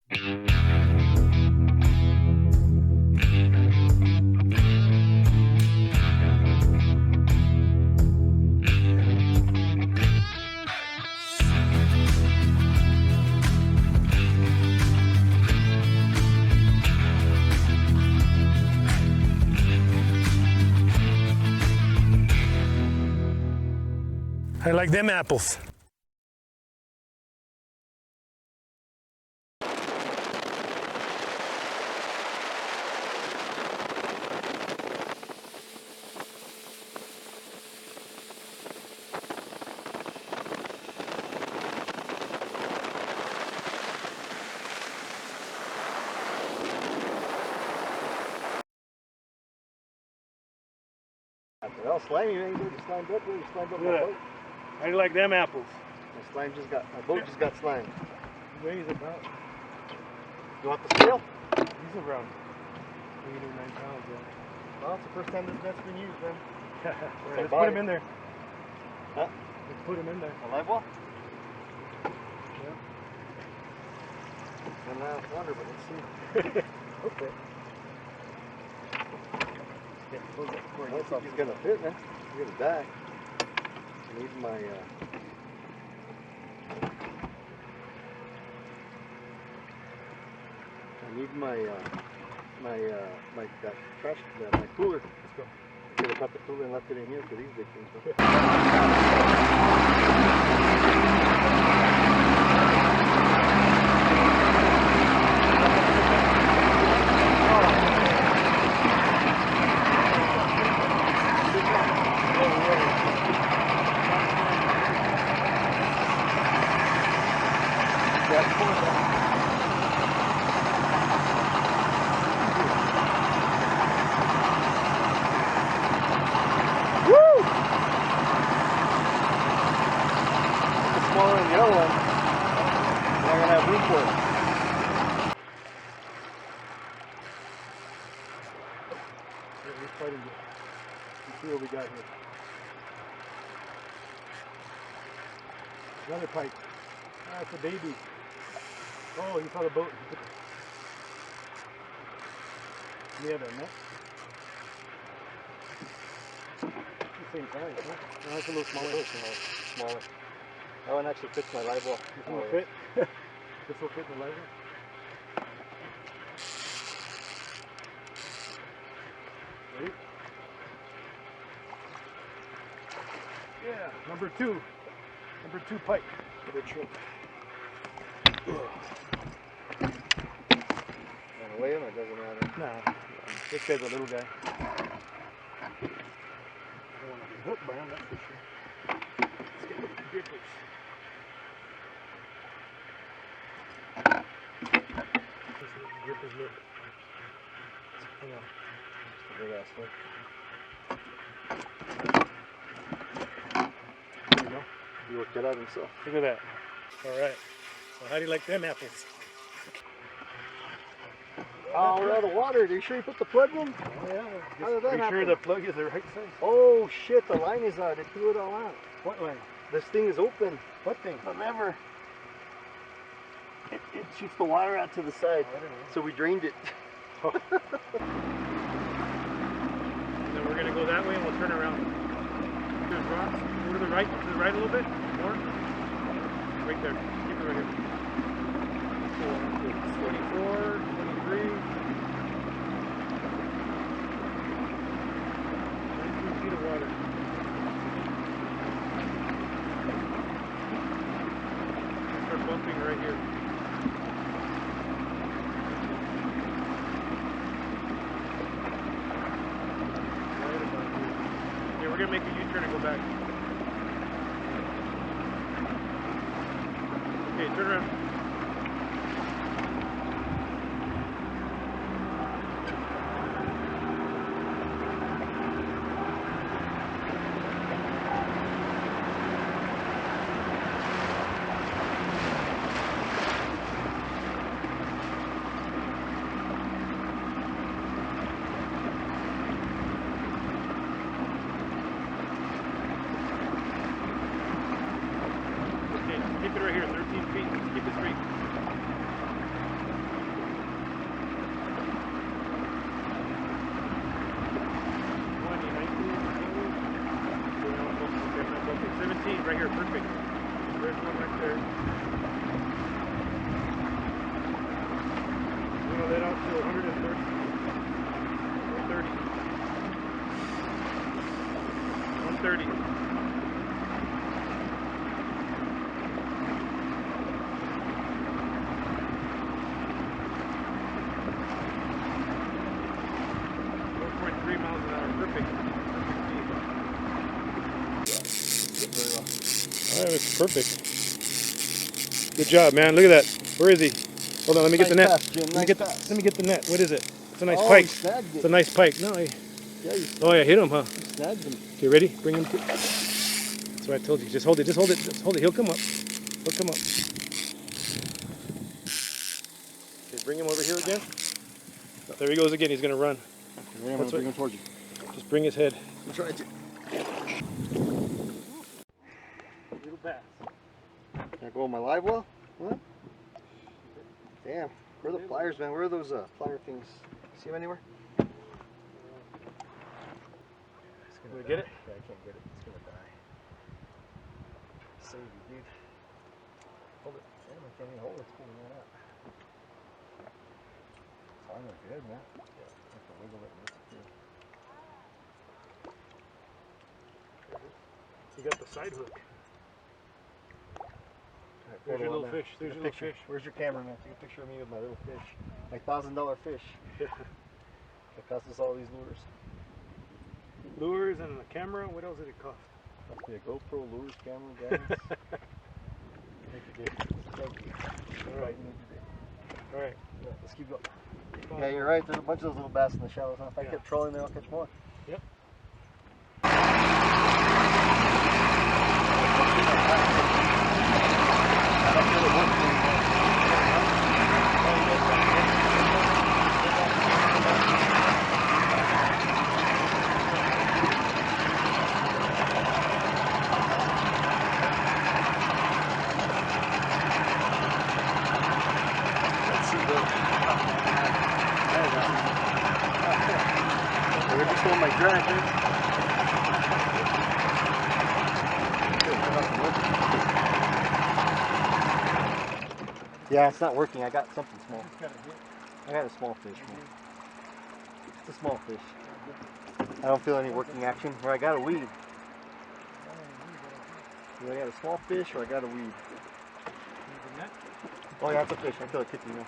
I like them apples. Well, slimy, man, you just slimed up here, you slimed up my boat. I like them apples. My boat just got slimed. He weighs about. You want the scale? He's around 8 or 9 pounds, yeah. Well, it's the first time this net's been used, then. Right, let's put him in there. Huh? Let's put him in there. A live well? Yeah. I'm not wonder, but let's see. Okay. I don't think he's gonna fit, man. He's gonna die. I need my my cooler. Let's go. I could have got the cooler and left it in here for these big things. Smaller than the other one. I'm not gonna have room for it. Let's fight him. Let's see what we got here. Another pike. Ah, it's a baby. Oh, you saw the boat. Yeah, that net. It's the same size, huh? No, it's a little smaller. Smaller. That one actually fits my live well. This will fit. This will fit in the lighter. Ready? Yeah, number two pike. Number two. And weigh him, it doesn't matter. Nah, this guy's a little guy. I don't want to be hooked by him, that's for sure. Let's get the grippers. Grippers look. Hang on. Just a big ass hook. There you go. He worked it out himself. Look at that. Alright. So how do you like them apples? Oh, we're out of water. Are you sure you put the plug in? Oh yeah. How did that Are you sure happen? the plug is the right size? Oh shit, the line is out. It threw it all out. What line? This thing is open. What thing? The lever. It shoots the water out to the side. I don't know. So we drained it. And then we're gonna go that way and we'll turn around. There's rocks. Go to the right a little bit. More. Right there. Keep it right here. 24, 23. 19 feet of water. Start bumping right here. We're going to make a U-turn and go back. Okay, turn around. Keep it right here, 13 feet. Keep it straight. to 130. 130. 130. Alright, it's perfect. Good job, man. Look at that. Where is he? Hold on, let me get the net. Let me get the net. What is it? It's a nice pike. It's a nice pike. No, oh, yeah, hit him, huh? Snagged him. Okay, ready? Bring him. That's what I told you. Just hold it. Just hold it. Just hold it. He'll come up. He'll come up. Okay, bring him over here again. Oh, there he goes again. He's gonna run. Okay, I'm gonna bring him towards you. Just bring his head. I'm trying to. Little bass. Can I go on my live well? What? Damn. Where are the pliers, man? Where are those plier things? See them anywhere? Can we get it? Yeah, I can't get it. It's gonna die. Save you, dude. Hold it. Damn, I can't even hold it. It's pulling that out. It's on there good, man. Yeah. I have to wiggle it and lift it through. You got the side hook. There's your little fish. There's your little fish. Where's your camera, man? Take a picture of me with my little fish. My $1,000 fish. Yeah. That cost us all these lures. Lures and a camera. What else did it cost? Must be a GoPro, lures, camera, guys. Thank you, dude. Thank you. All right. All right. Yeah, let's keep going. Yeah, you're right. There's a bunch of those little bass in the shallows. Huh? If I kept trolling, then I'll catch more. Yep. We're just on my drag, dude. Yeah, it's not working. I got something small. I got a small fish, man. It's a small fish. I don't feel any working action. Or I got a weed. Do I got a small fish or I got a weed? Oh yeah, it's a fish. I feel it kicking me.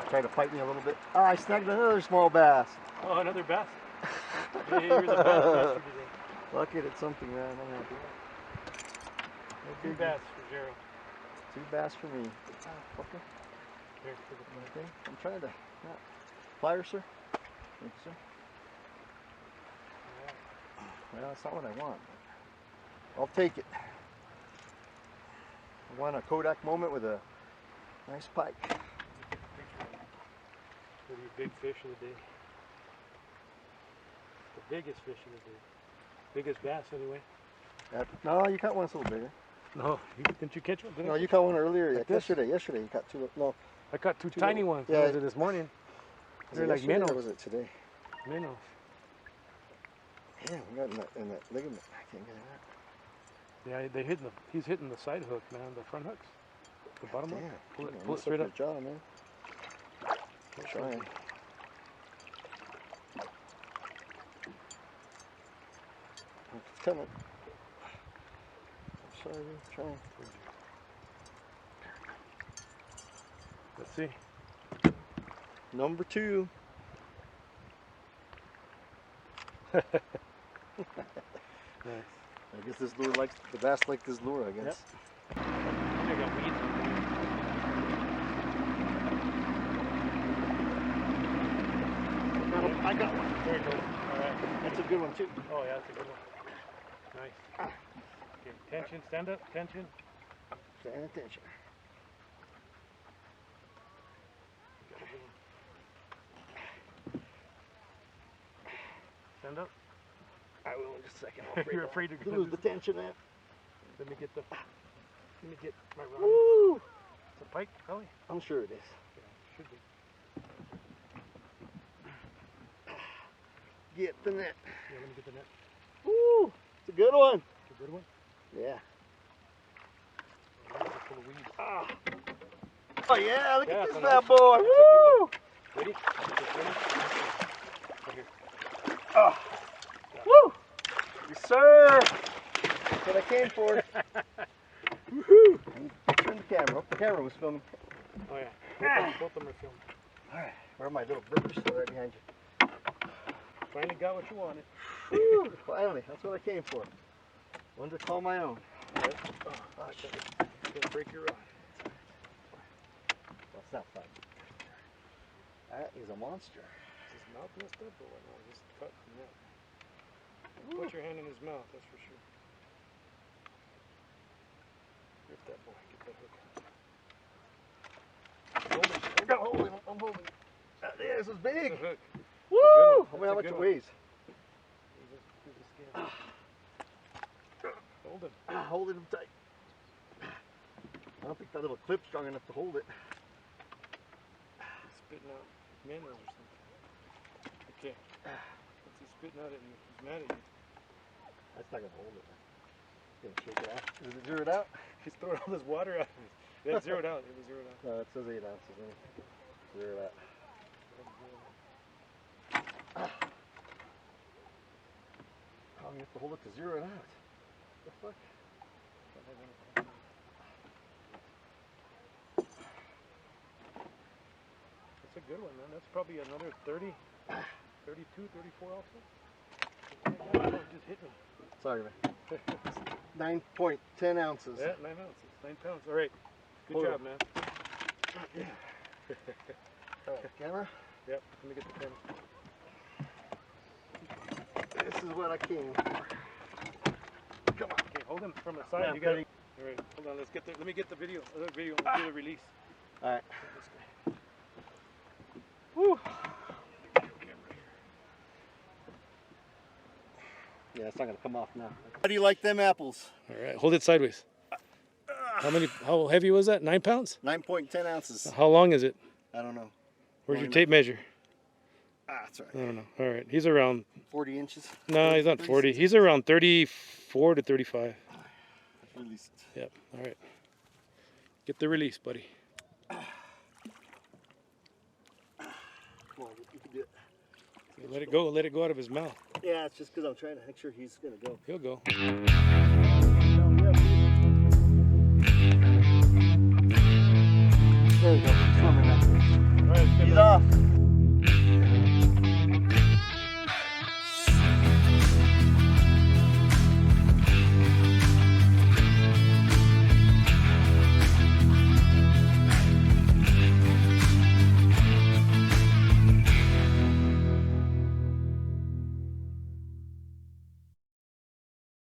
Trying to fight me a little bit. Ah, I snagged another small bass. Oh, another bass. Hey, you're the bass master today. Lucky at something, man. I'm happy. 2 bass for Gerald. 2 bass for me. Okay. Here, for the Okay. I'm trying to. Yeah. Pliers, sir. Thank you, sir. Well, that's not what I want. I'll take it. I want a Kodak moment with a nice pike. What are your big fish of the day? The biggest fish of the day. Biggest bass, anyway. No, you caught one that's a little bigger. No, didn't you catch one? No, you caught one earlier. Like yesterday. Yesterday, you caught 2. No, I caught 2 tiny ones. Yeah. Was it this morning? They're like minnows. minnows. Or was it today? Minnows. Yeah, we got in that ligament. I can't get it out. Yeah, he's hitting the side hook, man. The front hooks. The bottom hook. Pull it straight up. Jaw, man. I'm trying. It's coming. I'm sorry, I'm trying. Let's see. Number 2. Nice. I guess this lure likes, the bass like this lure, I guess. Yep. I got weeds on there. I got one. There it goes. Alright. That's a good one too. Oh yeah, that's a good one. Nice. Okay, tension, stand up, tension. Stand attention. Stand up. I will in just a second. You're afraid to lose the tension, man. Let me get my rod. Woo! It's a pike, probably. I'm sure it is. Yeah, it should be. Get the net. Yeah, let me get the net. Woo! It's a good one. It's a good one. Yeah. Oh, it's full of weeds. Oh yeah, look at this that's bad nice. boy. That's a good Woo! one. Ready? Right here. Oh. Woo! Yes, sir! That's what I came for. Woohoo! Turn the camera. Hope the camera was filming. Oh yeah. Both of them are filming. Alright, where are my little burgers? Still right behind you. Finally got what you wanted. Woo! Finally, that's what I came for. One to call my own. Yep. Oh shit. Gonna break your rod. That's not fun. That is a monster. Is his mouth messed up or what? No, just cut from that. Put your hand in his mouth, that's for sure. Rip that boy, get that hook. Hold it. I'm holding. I'm holding. Yeah, this is big. That's a hook. Woo! I wonder how much it weighs. Hold him. Holding him tight. I don't think that little clip's strong enough to hold it. Spitting out minnows or something. Okay. What's he spitting out at you? He's mad at you. That's not gonna hold it. Gonna shake it out. Is it zeroed out? He's throwing all this water out. Yeah, it's zeroed out. It was zeroed out. No, it says 8 ounces. Zeroed out. Oh, you have to hold it to zero it out. What the fuck? That's a good one, man. That's probably another 30, 32, 34 also. Just hit me. Sorry, man. 9.10 ounces. Yeah, 9 ounces. 9 pounds. All right. Good job, man. All right, camera? Yep. Let me get the camera. This is what I came for. Come on. Okay, hold him from the side. Yeah, you got it. All right. Hold on. Let's get the. Let me get the video. Let's do the release. All right. Woo. Yeah, it's not gonna come off now. How do you like them apples? All right. Hold it sideways. How heavy was that? 9 pounds? 9.10 ounces. How long is it? I don't know. Where's your tape measure? That's right. I don't know. All right. He's around 40 inches? No, he's not 40. He's around 34 to 35. Release it. Yep. All right. Get the release, buddy. Come on, you can do it. Let it go. Let it go out of his mouth. Yeah, it's just because I'm trying to make sure he's going to go. He'll go. There we go. All right, He's off.